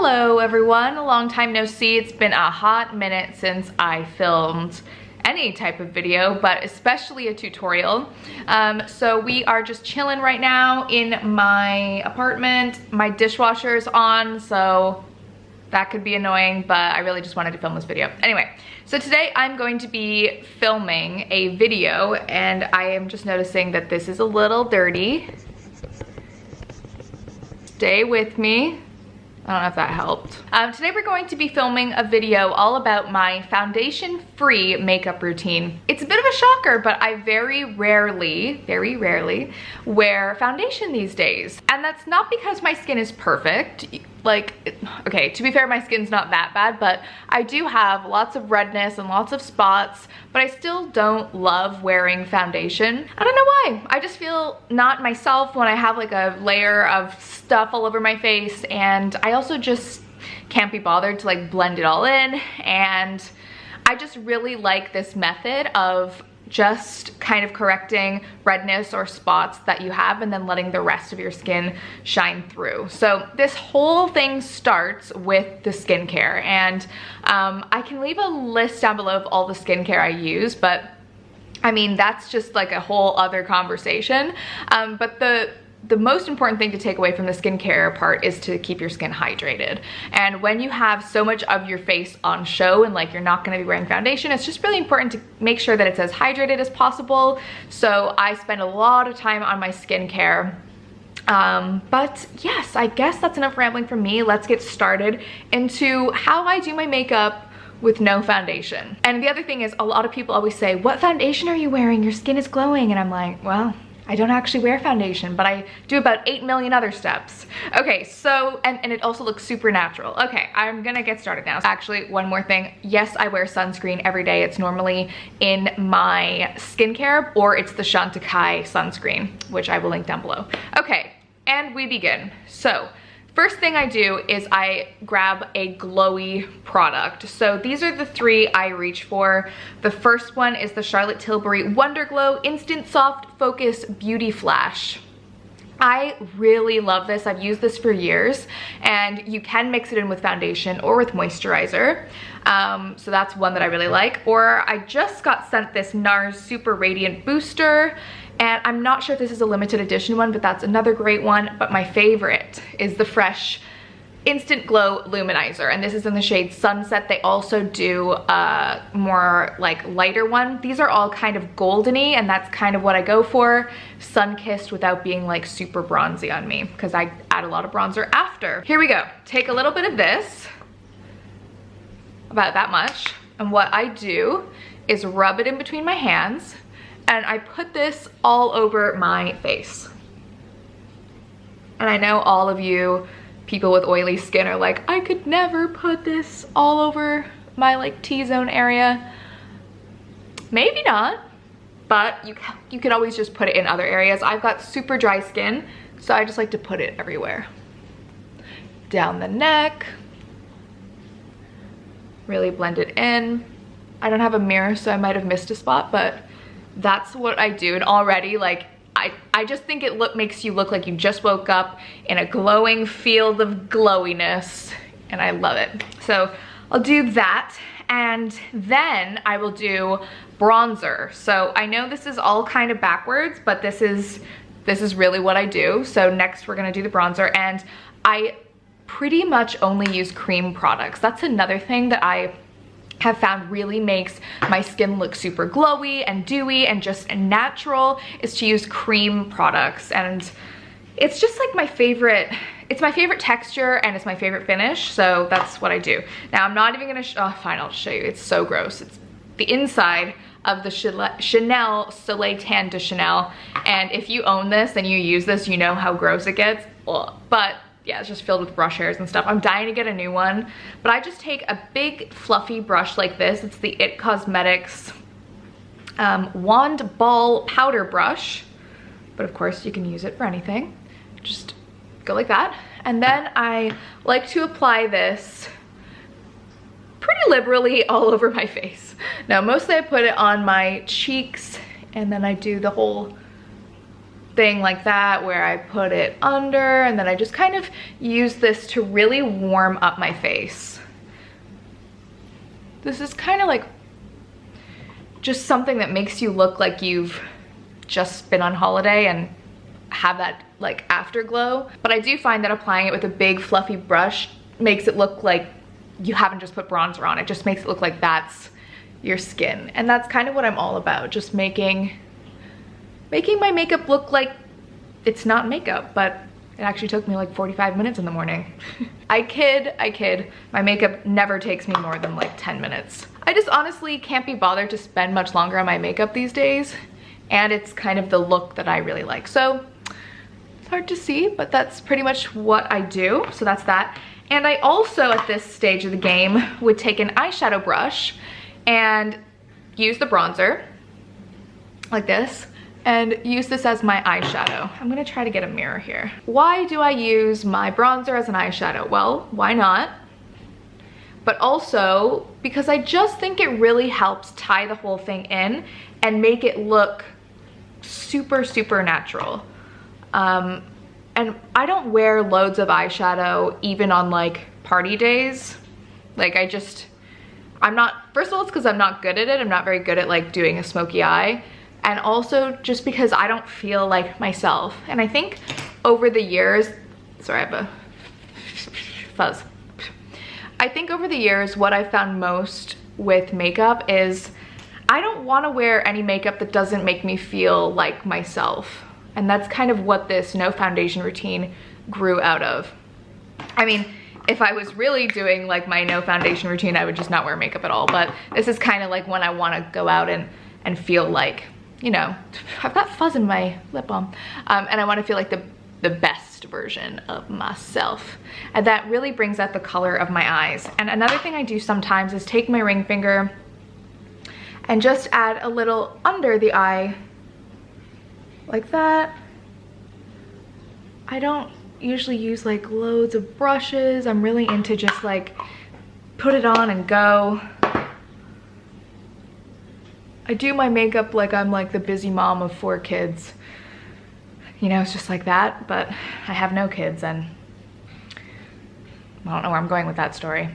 Hello everyone, a long time no see. It's been a hot minute since I filmed any type of video, but especially a tutorial. So we are just chilling right now in my apartment. My dishwasher's on, so that could be annoying, but I really just wanted to film this video. Anyway, so today I'm going to be filming a video, and I am just noticing that this is a little dirty. Stay with me. I don't know if that helped. Today we're going to be filming a video all about my foundation-free makeup routine. It's a bit of a shocker, but I very rarely wear foundation these days. And that's not because my skin is perfect. Like, okay, to be fair, my skin's not that bad, but I do have lots of redness and lots of spots, but I still don't love wearing foundation. I don't know why. I just feel not myself when I have like a layer of stuff all over my face, and I also just can't be bothered to like blend it all in. And I just really like this method of just kind of correcting redness or spots that you have and then letting the rest of your skin shine through. So this whole thing starts with the skincare, and I can leave a list down below of all the skincare I use, but I mean, that's just like a whole other conversation. But the most important thing to take away from the skincare part is to keep your skin hydrated. And when you have so much of your face on show and like you're not gonna be wearing foundation, it's just really important to make sure that it's as hydrated as possible. So I spend a lot of time on my skincare. But yes, I guess that's enough rambling from me. Let's get started into how I do my makeup with no foundation. And the other thing is, a lot of people always say, what foundation are you wearing? Your skin is glowing. And I'm like, well, I don't actually wear foundation, but I do about 8 million other steps. Okay, so, and it also looks super natural. Okay, I'm gonna get started now. Actually, one more thing. Yes, I wear sunscreen every day. It's normally in my skincare, or it's the Chantecaille sunscreen, which I will link down below. Okay, and we begin. So, first thing I do is I grab a glowy product. So these are the three I reach for. The first one is the Charlotte Tilbury Wonder Glow Instant Soft Focus Beauty Flash. I really love this. I've used this for years, and you can mix it in with foundation or with moisturizer. So that's one that I really like. Or I just got sent this Nars Super Radiant Booster, and I'm not sure if this is a limited edition one, but that's another great one. But my favorite is the Fresh Instant Glow Luminizer, and this is in the shade Sunset. They also do a more like lighter one. These are all kind of goldeny, and that's kind of what I go for. Sun-kissed without being like super bronzy on me, because I add a lot of bronzer after. Here we go. Take a little bit of this, about that much, and what I do is rub it in between my hands, and I put this all over my face. And I know all of you people with oily skin are like, I could never put this all over my like T-zone area. Maybe not, but you can always just put it in other areas. I've got super dry skin, so I just like to put it everywhere. Down the neck. Really blend it in. I don't have a mirror, so I might have missed a spot, but that's what I do. And already, like, I just think it makes you look like you just woke up in a glowing field of glowiness, and I love it. So I'll do that, and then I will do bronzer. So I know this is all kind of backwards, but this is really what I do. So next we're gonna do the bronzer, and I pretty much only use cream products. That's another thing that I have found really makes my skin look super glowy and dewy and just natural, is to use cream products. And it's just like my favorite, it's my favorite texture, and it's my favorite finish, so that's what I do. Now I'm not even gonna, oh fine, I'll show you. It's so gross. It's the inside of the Chanel Soleil Tan de Chanel, and if you own this and you use this, you know how gross it gets. Ugh. But yeah, it's just filled with brush hairs and stuff. I'm dying to get a new one, but I just take a big fluffy brush like this. It's the It Cosmetics Wand Ball Powder Brush, but of course you can use it for anything. Just go like that. And then I like to apply this pretty liberally all over my face. Now mostly I put it on my cheeks, and then I do the whole thing like that where I put it under, and then I just kind of use this to really warm up my face. This is kind of like just something that makes you look like you've just been on holiday and have that like afterglow. But I do find that applying it with a big fluffy brush makes it look like you haven't just put bronzer on. It just makes it look like that's your skin. And that's kind of what I'm all about, just making my makeup look like it's not makeup, but it actually took me like 45 minutes in the morning. I kid, my makeup never takes me more than like 10 minutes. I just honestly can't be bothered to spend much longer on my makeup these days, and it's kind of the look that I really like. So it's hard to see, but that's pretty much what I do. So that's that. And I also, at this stage of the game, would take an eyeshadow brush and use the bronzer like this, and use this as my eyeshadow. I'm gonna try to get a mirror here. Why do I use my bronzer as an eyeshadow? Well, why not? But also because I just think it really helps tie the whole thing in and make it look super, super natural. And I don't wear loads of eyeshadow even on like party days. Like I'm not, first of all, it's because I'm not good at it. I'm not very good at like doing a smoky eye. And also just because I don't feel like myself. And I think over the years, sorry, I have a fuzz. I think over the years, what I've found most with makeup is I don't want to wear any makeup that doesn't make me feel like myself. And that's kind of what this no foundation routine grew out of. I mean, if I was really doing like my no foundation routine, I would just not wear makeup at all. But this is kind of like when I want to go out and feel like, you know, I've got fuzz in my lip balm, and I want to feel like the best version of myself. And that really brings out the color of my eyes. And another thing I do sometimes is take my ring finger and just add a little under the eye like that. I don't usually use like loads of brushes. I'm really into just like put it on and go. I do my makeup like I'm like the busy mom of 4 kids. You know, it's just like that, but I have no kids and I don't know where I'm going with that story.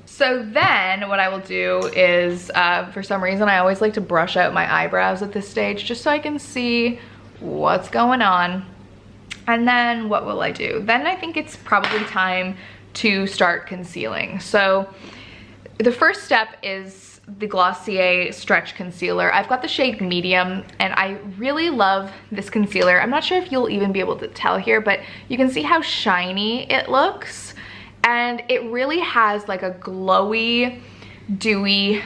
So then what I will do is, for some reason, I always like to brush out my eyebrows at this stage just so I can see what's going on. And then what will I do? Then I think it's probably time to start concealing. So the first step is the Glossier Stretch Concealer. I've got the shade Medium, and I really love this concealer. I'm not sure if you'll even be able to tell here, but you can see how shiny it looks. And it really has like a glowy, dewy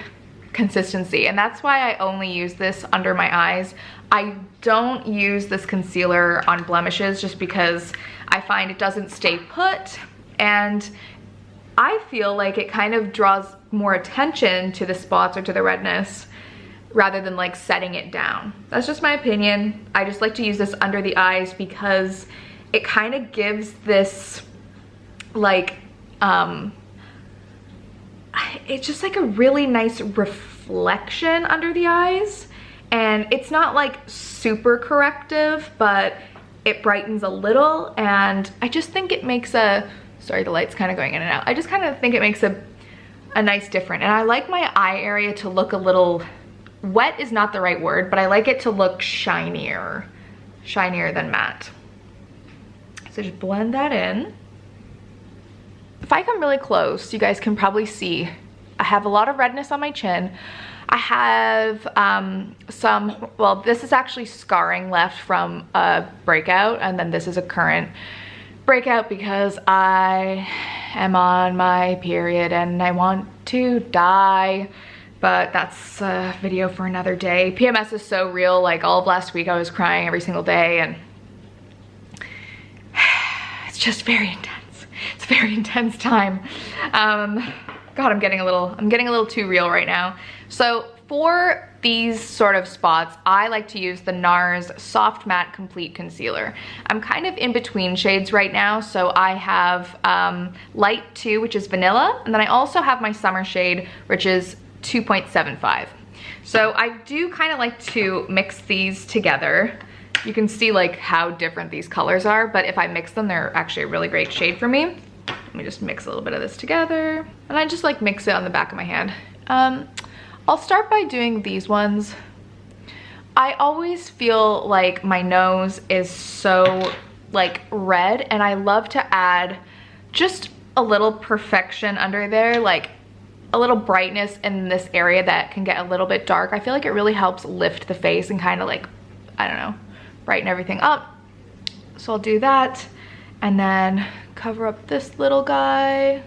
consistency. And that's why I only use this under my eyes. I don't use this concealer on blemishes just because I find it doesn't stay put. And I feel like it kind of draws more attention to the spots or to the redness rather than like setting it down. That's just my opinion. I just like to use this under the eyes because it kind of gives this like, it's just like a really nice reflection under the eyes. And it's not like super corrective, but it brightens a little. And I just think it makes a, sorry, the light's kind of going in and out. I just kind of think it makes a nice difference. And I like my eye area to look a little, wet is not the right word, but I like it to look shinier than matte. So just blend that in. If I come really close, you guys can probably see I have a lot of redness on my chin. I have some, well, this is actually scarring left from a breakout, and then this is a current breakout because I am on my period and I want to die, but that's a video for another day. PMS is so real. Like all of last week I was crying every single day, and it's just very intense. It's a very intense time. God, I'm getting a little too real right now. So for these sort of spots, I like to use the Nars Soft Matte Complete Concealer. I'm kind of in between shades right now. So I have Light 2, which is vanilla. And then I also have my summer shade, which is 2.75. So I do kind of like to mix these together You can see like how different these colors are, but if I mix them, they're actually a really great shade for me. Let me just mix a little bit of this together. And I just like mix it on the back of my hand. I'll start by doing these ones. I always feel like my nose is so like red, and I love to add just a little perfection under there, like a little brightness in this area that can get a little bit dark. I feel like it really helps lift the face and kind of like, I don't know, brighten everything up. So I'll do that and then cover up this little guy.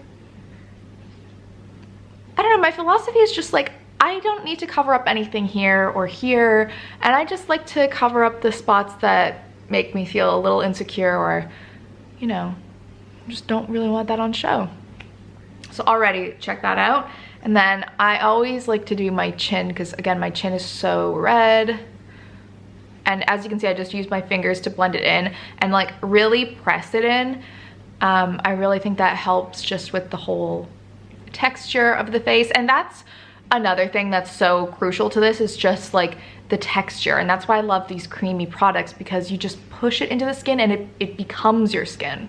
I don't know, my philosophy is just like, I don't need to cover up anything here or here, and I just like to cover up the spots that make me feel a little insecure, or, you know, just don't really want that on show. So already check that out. And then I always like to do my chin, because again, my chin is so red. And as you can see, I just use my fingers to blend it in and like really press it in. I really think that helps just with the whole texture of the face. And that's another thing that's so crucial to this, is just like the texture. And that's why I love these creamy products, because you just push it into the skin and it becomes your skin.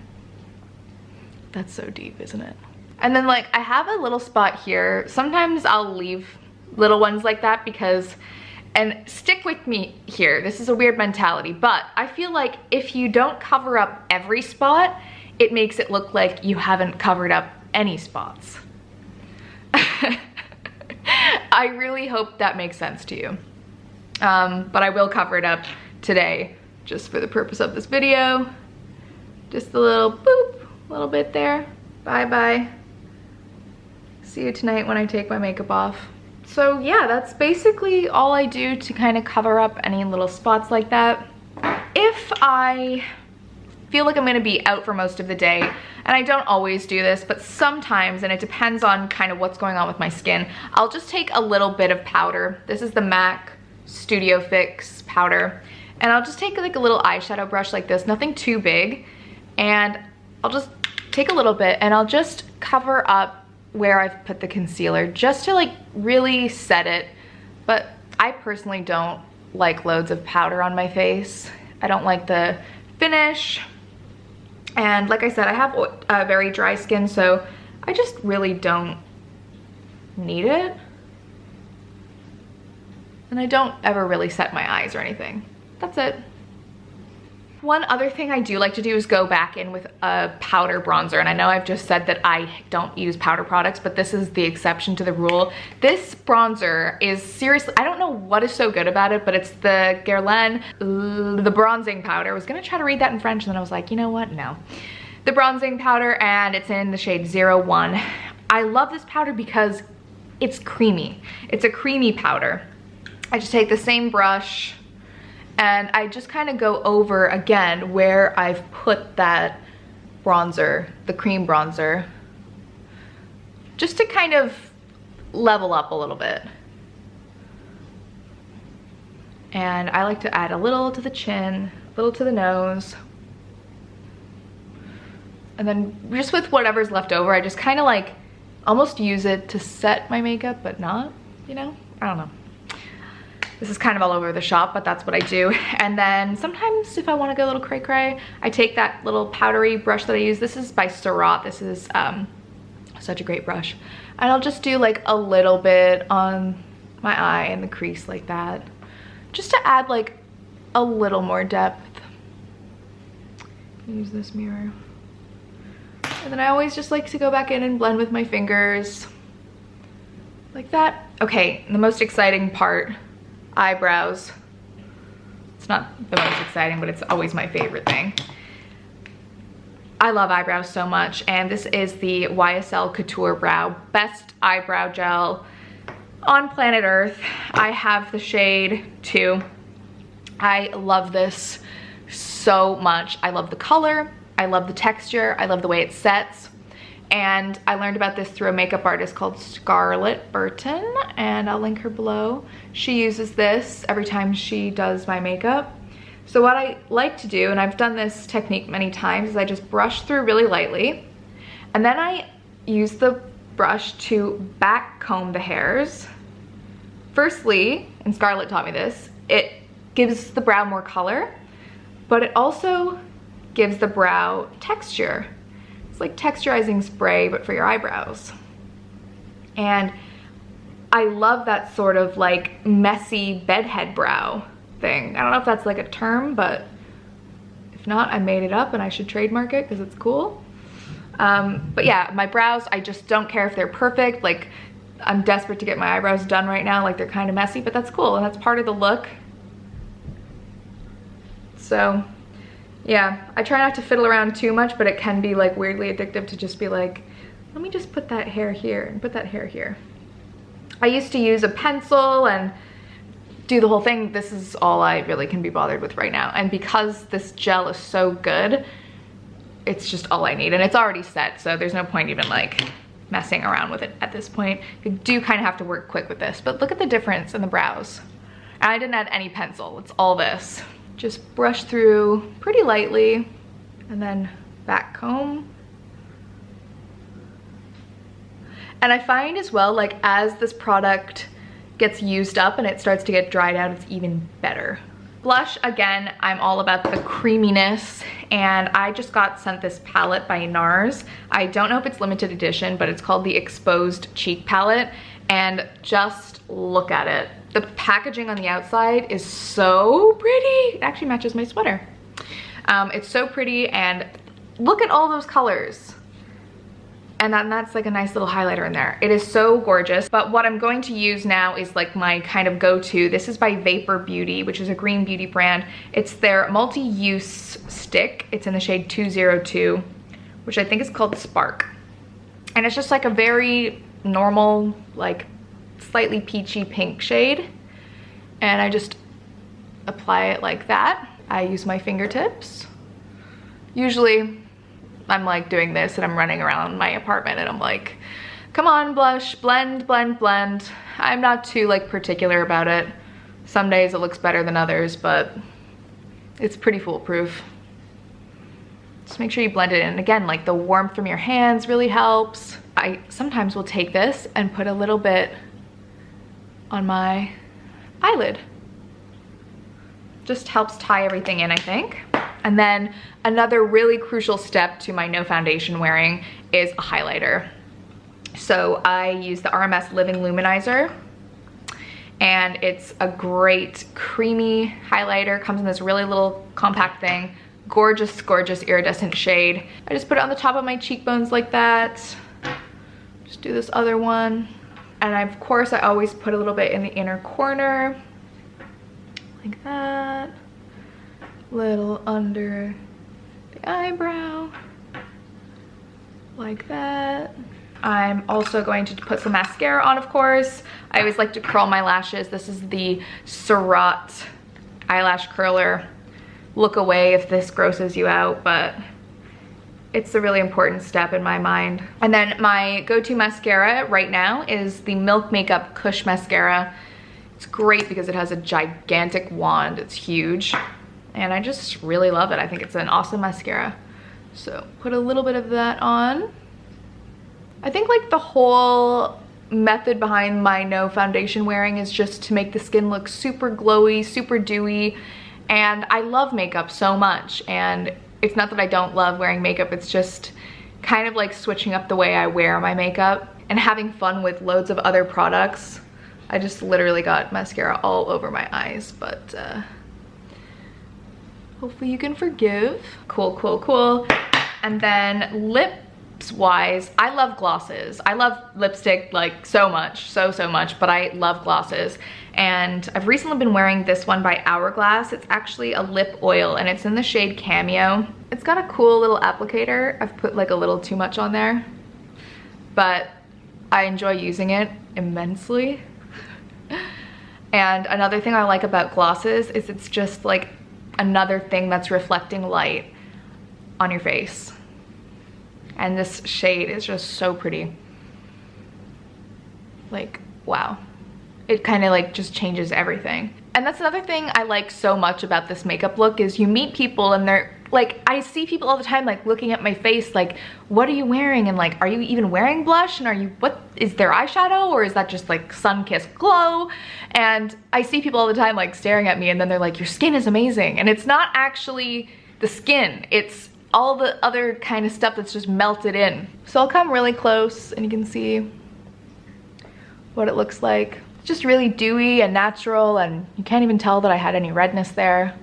That's so deep, isn't it? And then like I have a little spot here. Sometimes I'll leave little ones like that because, and stick with me here, this is a weird mentality, but I feel like if you don't cover up every spot, it makes it look like you haven't covered up any spots. I really hope that makes sense to you. But I will cover it up today just for the purpose of this video. Just a little boop, a little bit there. Bye bye. See you tonight when I take my makeup off. So yeah, that's basically all I do to kind of cover up any little spots like that. If I feel like I'm gonna be out for most of the day, and I don't always do this, but sometimes, and it depends on kind of what's going on with my skin, I'll just take a little bit of powder. This is the MAC Studio Fix powder. And I'll just take like a little eyeshadow brush like this, nothing too big. And I'll just take a little bit and I'll just cover up where I've put the concealer, just to like really set it. But I personally don't like loads of powder on my face. I don't like the finish. And like I said, I have very dry skin, so I just really don't need it. And I don't ever really set my eyes or anything. That's it. One other thing I do like to do is go back in with a powder bronzer. And I know I've just said that I don't use powder products, but this is the exception to the rule. This bronzer is seriously, I don't know what is so good about it, but it's the Guerlain, the bronzing powder. I was gonna try to read that in French and then I was like, you know what, no. The bronzing powder, and it's in the shade 01. I love this powder because it's creamy. It's a creamy powder. I just take the same brush and I just kind of go over again where I've put that bronzer, the cream bronzer, just to kind of level up a little bit. And I like to add a little to the chin, a little to the nose. And then just with whatever's left over, I just kind of like almost use it to set my makeup, but not, you know? I don't know. This is kind of all over the shop, but that's what I do. And then sometimes if I want to go a little cray cray, I take that little powdery brush that I use. This is by Surratt. This is such a great brush. And I'll just do like a little bit on my eye and the crease like that, just to add like a little more depth. Use this mirror. And then I always just like to go back in and blend with my fingers like that. Okay, the most exciting part, eyebrows. It's not the most exciting, but it's always my favorite thing. I love eyebrows so much, and this is the YSL Couture Brow, best eyebrow gel on planet Earth. I have the shade 2. I love this so much. I love the color, I love the texture, I love the way it sets. And I learned about this through a makeup artist called Scarlett Burton, and I'll link her below. She uses this every time she does my makeup. So what I like to do, and I've done this technique many times, is I just brush through really lightly, and then I use the brush to back comb the hairs. Firstly, and Scarlett taught me this, it gives the brow more color. but it also gives the brow texture. It's like texturizing spray, but for your eyebrows. And I love that sort of like messy bedhead brow thing. I don't know if that's like a term, but if not, I made it up and I should trademark it because it's cool. But yeah, my brows, I just don't care if they're perfect. Like, I'm desperate to get my eyebrows done right now. Like, they're kind of messy, but that's cool and that's part of the look. So yeah, I try not to fiddle around too much, but it can be like weirdly addictive to just be like, let me just put that hair here and put that hair here. I used to use a pencil and do the whole thing. This is all I really can be bothered with right now. And because this gel is so good, it's just all I need. And it's already set, so there's no point even like messing around with it at this point. You do kind of have to work quick with this, but look at the difference in the brows. And I didn't add any pencil, it's all this. Just brush through pretty lightly and then back comb. And I find as well, like as this product gets used up and it starts to get dried out, it's even better. Blush, again, I'm all about the creaminess, and I just got sent this palette by Nars. I don't know if it's limited edition, but it's called the Exposed Cheek Palette, and just look at it. The packaging on the outside is so pretty. It actually matches my sweater. It's so pretty, and look at all those colors. And that's like a nice little highlighter in there. It is so gorgeous. But what I'm going to use now is like my kind of go-to. This is by Vapour Beauty, which is a green beauty brand. It's their multi-use stick. It's in the shade 202, which I think is called Spark. And it's just like a very normal, like slightly peachy pink shade. And I just apply it like that. I use my fingertips. Usually I'm like doing this and I'm running around my apartment and I'm like, come on, blush, blend, blend, blend. I'm not too like particular about it. Some days it looks better than others, but it's pretty foolproof. Just make sure you blend it in. Again, like the warmth from your hands really helps. I sometimes will take this and put a little bit on my eyelid. Just helps tie everything in, I think. And then another really crucial step to my no foundation wearing is a highlighter. So I use the RMS Living Luminizer, and it's a great creamy highlighter. Comes in this really little compact thing. Gorgeous, gorgeous iridescent shade. I just put it on the top of my cheekbones like that. Just do this other one. And of course I always put a little bit in the inner corner, like that. Little under the eyebrow, like that. I'm also going to put some mascara on, of course. I always like to curl my lashes. This is the Surratt eyelash curler. Look away if this grosses you out, but it's a really important step in my mind. And then my go-to mascara right now is the Milk Makeup Kush Mascara. It's great because it has a gigantic wand. It's huge. And I just really love it. I think it's an awesome mascara. So put a little bit of that on. I think like the whole method behind my no foundation wearing is just to make the skin look super glowy, super dewy. And I love makeup so much. And it's not that I don't love wearing makeup, it's just kind of like switching up the way I wear my makeup and having fun with loads of other products. I just literally got mascara all over my eyes, but hopefully you can forgive. Cool, cool, cool. And then lips wise, I love glosses. I love lipstick like so much, so much, but I love glosses. And I've recently been wearing this one by Hourglass. It's actually a lip oil and it's in the shade Cameo. It's got a cool little applicator. I've put like a little too much on there, but I enjoy using it immensely. And another thing I like about glosses is it's just like another thing that's reflecting light on your face. And this shade is just so pretty. Like, wow. It kind of like just changes everything. And that's another thing I like so much about this makeup look is you meet people and they're like, I see people all the time like looking at my face like, what are you wearing? And like, are you even wearing blush? And are you, what is there eyeshadow, or is that just like sun-kissed glow? And I see people all the time like staring at me, and then they're like, your skin is amazing. And it's not actually the skin, it's all the other kind of stuff that's just melted in. So I'll come really close and you can see what it looks like. It's just really dewy and natural, and you can't even tell that I had any redness there.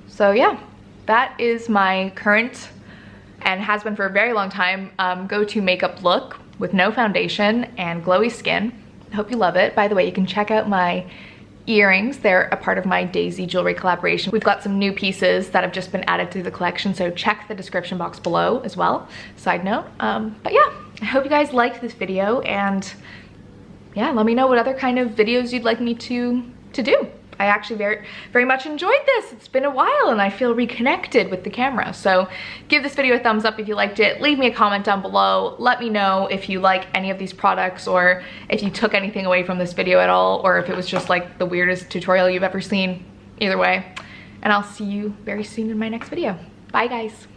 So yeah, that is my current, and has been for a very long time, go-to makeup look with no foundation and glowy skin. I hope you love it. By the way, you can check out my earrings. They're a part of my Daisy jewelry collaboration. We've got some new pieces that have just been added to the collection, so check the description box below as well. Side note. But yeah, I hope you guys liked this video, and yeah, let me know what other kind of videos you'd like me to do. I actually very much enjoyed this. It's been a while and I feel reconnected with the camera. So give this video a thumbs up if you liked it. Leave me a comment down below. Let me know if you like any of these products, or if you took anything away from this video at all, or if it was just like the weirdest tutorial you've ever seen. Either way. And I'll see you very soon in my next video. Bye guys.